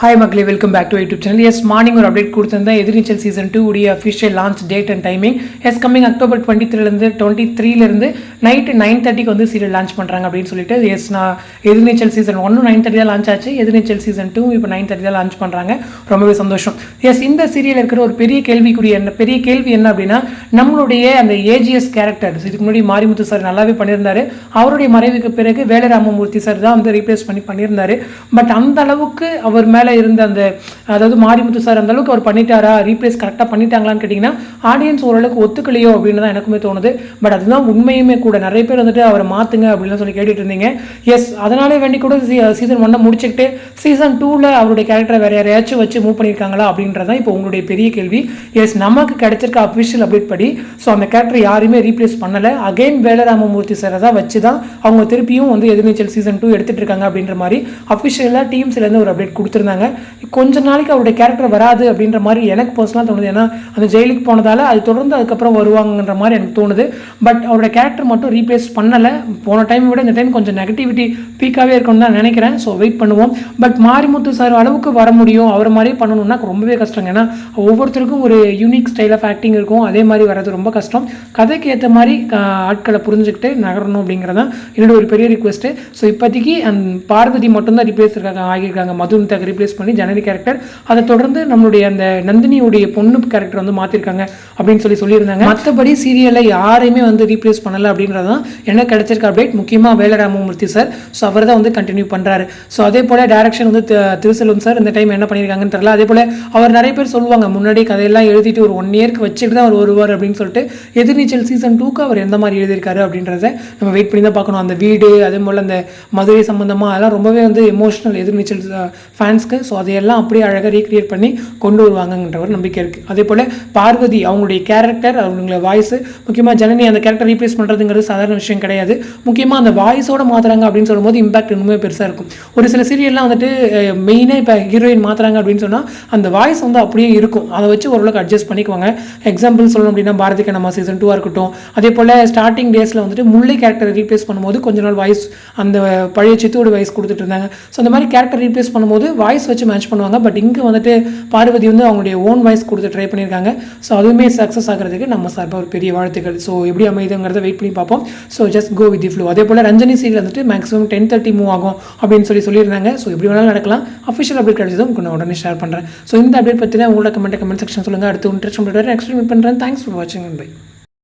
Hi Makli, welcome back to our YouTube channel. Yes, morning ஒரு update கொடுத்திருந்தேன். எதிர்நீச்சல் season 2 உடைய official launch date and timing. Yes, coming October 23 இருந்து night 9:30 வந்து serial launch பண்றாங்க அப்படினு சொல்லிட்டு yes நான் எதிர்நீச்சல் season 1 9:30 தான் launch ஆச்சு. எதிர்நீச்சல் season 2 இப்போ 9:30 தான் launch பண்றாங்க. ரொம்பவே சந்தோஷம். Yes, இந்த சீரியல்ல இருக்கிற ஒரு பெரிய கேள்வி என்ன அப்படினா நம்மளுடைய அந்த AGS கேரக்டர் இதுக்கு முன்னாடி மாரிமுத்து சார் நல்லாவே பண்ணியிருந்தாரு. அவருடைய மறைவுக்கு பிறகு வேலராமமூர்த்தி சார் தான் வந்து ரீப்ளேஸ் பண்ணியிருந்தாரு. பட் அந்த அளவுக்கு அவர் மேல இருந்த அந்த அதாவது மாரிமுத்து சார் அந்த அளவுக்கு அவர் பண்ணிட்டாரா ரீப்ளேஸ் கரெக்டாக பண்ணிட்டாங்களான்னு கேட்டிங்கன்னா ஆடியன்ஸ் ஓரளவுக்கு ஒத்துக்கலையோ அப்படின்னு தான் எனக்குமே தோணுது. பட் அதுதான் உண்மையுமே கூட நிறைய பேர் வந்துட்டு அவரை மாற்றுங்க அப்படின்னு சொல்லி கேட்டுட்டு இருந்தீங்க. எஸ் அதனாலே வேண்டி கூட சீசன் 1 முடிச்சுக்கிட்டு சீசன் 2ல் அவருடைய கேரக்டரை வேறு யாரையாச்சும் வச்சு மூவ் பண்ணியிருக்காங்களா அப்படின்றதான் இப்போ உங்களுடைய பெரிய கேள்வி. எஸ் நமக்கு கிடைச்சிருக்க அஃபிஷியல் அப்டேட் படி ஸோ அந்த கேரக்டரை யாருமே ரீப்ளேஸ் பண்ணலை. அகைன் வேலராமமூர்த்தி சாரை தான் வச்சு தான் அவங்க திருப்பியும் வந்து எதிர்நீச்சல் சீசன் 2 எடுத்துகிட்டு இருக்காங்க அப்படின்ற மாதிரி அஃபிஷியலாக டீம்ஸ்லேருந்து ஒரு அப்டேட் கொடுத்துருந்தாங்க. கொஞ்ச நாளைக்கு அவருடைய கேரக்டர் வராது அப்படின்ற மாதிரி எனக்கு பர்சனலாக தோணுது. ஏன்னா அந்த ஜெயிலுக்கு போனதால் அது தொடர்ந்து அதுக்கப்புறம் வருவாங்கன்ற மாதிரி எனக்கு தோணுது. பட் அவருடைய கேரக்டர் மட்டும் ரீப்ளேஸ் பண்ணலை. போன டைம் விட இந்த டைம் கொஞ்சம் நெகட்டிவிட்டி பீக்காகவே இருக்கும்னு தான் நினைக்கிறேன். ஸோ வெயிட் பண்ணுவோம். பட் மாரிமுத்து சார் அளவுக்கு வர முடியும் அவரை மாதிரியே பண்ணணும்னா ரொம்பவே கஷ்டங்க. ஏன்னா ஒவ்வொருத்தருக்கும் ஒரு யூனிக் ஸ்டைல் ஆஃப் ஆக்டிங் இருக்கும். அதே மாதிரி வர்றது ரொம்ப கஷ்டம். கதைக்கு ஏற்ற மாதிரி ஆட்களை புரிஞ்சுக்கிட்டு நகரணும் அப்படிங்கிறதான் என்னோட ஒரு பெரிய ரிக்வெஸ்ட்டு. ஸோ இப்போதைக்கு பார்வதி மட்டும்தான் ரிப்ளேஸ் ஆகியிருக்காங்க. மதுமிதாக்கு ரிப்ளேஸ் பண்ணி ஜனனி கேரக்டர். அதை தொடர்ந்து நம்மளுடைய அந்த நந்தினியுடைய பொண்ணு கேரக்டர் வந்து மாற்றிருக்காங்க அப்படின்னு சொல்லியிருந்தாங்க. மற்றபடி சீரியலில் யாரையுமே வந்து ரீப்ளேஸ் பண்ணலை அப்படின்றதான் எனக்கு கிடைச்சிருக்க அப்டேட். முக்கியமாக வேலராமமூர்த்தி சார் ஸோ அவர் தான் வந்து கண்டினியூ பண்ணுறாரு. ஸோ அதே போல் டைரக்ஷன் வந்து திருசெல்வம் சார் இந்த டைம் என்ன பண்ணியிருக்காங்கன்னு தெரியல. அதே போல் அவர் நிறைய பேர் சொல்லுவாங்க முன்னாடி கதையெல்லாம் எழுதிட்டு ஒரு 1 இயர்க்கு வச்சுட்டு தான் அவர் வருவார் அப்படின்னு சொல்லிட்டு எதிர்நீச்சல் சீசன் 2க்கு அவர் எந்த மாதிரி எழுதியிருக்காரு அப்படின்றத நம்ம வெயிட் பண்ணி தான் பார்க்கணும். அந்த வீடு அதே போல் அந்த மதுரை சம்பந்தமாக அதெல்லாம் ரொம்பவே வந்து எமோஷனல் எதிர்நீச்சல் ஃபேன்ஸ்க்கு. ஸோ அதையெல்லாம் அப்படியே அழகாக ரீக்ரியேட் பண்ணி கொண்டு வருவாங்கன்ற ஒரு நம்பிக்கை இருக்குது. அதே போல் பார்வதி அவங்களுடைய கேரக்டர் அவங்களோட வாய்ஸு முக்கியமாக ஜனனி அந்த கேரக்டர் ரீப்ளேஸ் பண்ணுறதுங்கிறது சாதாரண விஷயம் கிடையாது. முக்கியமாக அந்த வாய்ஸோட மாற்றுறாங்க அப்படின்னு சொல்லும்போது இம்பாக்ட் இன்னுமே பெருசாக இருக்கும். ஒரு சில சீரியல்லாம் வந்துட்டு மெயினாக இப்போ ஹீரோயின் மாற்றுறாங்க அப்படின்னு சொன்னால் அந்த வாய்ஸ் வந்து அப்படியே இருக்கும். அதை வச்சு ஓரளவுக்கு அட்ஜஸ்ட் பண்ணிக்குவாங்க. எக்ஸாம்பிள் சொல்லணும் அப்படின்னா பாரதி கண்ணம்மா சீசன் 2 இருக்கட்டும். அதே போல் ஸ்டார்டிங் டேஸில் வந்துட்டு முல்லை கேரக்டர் ரீப்ளேஸ் பண்ணும்போது கொஞ்ச நாள் வாய்ஸ் அந்த பழைய சித்தோட வாய்ஸ் கொடுத்துட்டு இருந்தாங்க. ஸோ அந்த மாதிரி கேரக்டர் ரீப்ளேஸ் பண்ணும்போது வாய்ஸ் வச்சு மேட்ச் பண்ணுவாங்க. பட் இங்கே வந்துட்டு பார்வதி வந்து அவங்களுடைய ஓன் வாய்ஸ் கொடுத்து ட்ரை பண்ணியிருக்காங்க. ஸோ அதுவுமே சக்ஸஸ் ஆகிறதுக்கு நம்ம சார்பாக ஒரு பெரிய வாழ்த்துக்கள். ஸோ எப்படி அமைதுங்கிறத வெயிட் பண்ணி பார்ப்போம். So just go with the flow. அதே போல் ரஞ்சனி சீரியல் வந்துட்டு மேக்ஸிமம் 10:30 மூவ் ஆகும் அப்படின்னு சொல்லியிருந்தாங்க. ஸோ எப்படி வேணாலும் நடக்கலாம். அஃபிஷியல் அப்டேட் கிடைச்சதும் உங்களுக்கு நான் உடனே ஷேர் பண்ணுறேன். ஸோ இந்த அப்டேட் பற்றினா உங்களோட கமெண்ட் செக்ஷன் சொல்லுங்கள். அடுத்து இன்ட்ரெஸ்ட் நெக்ஸ்ட் மீட் பண்ணுறேன். தேங்க்ஸ் ஃபார் வாட்சிங். பை.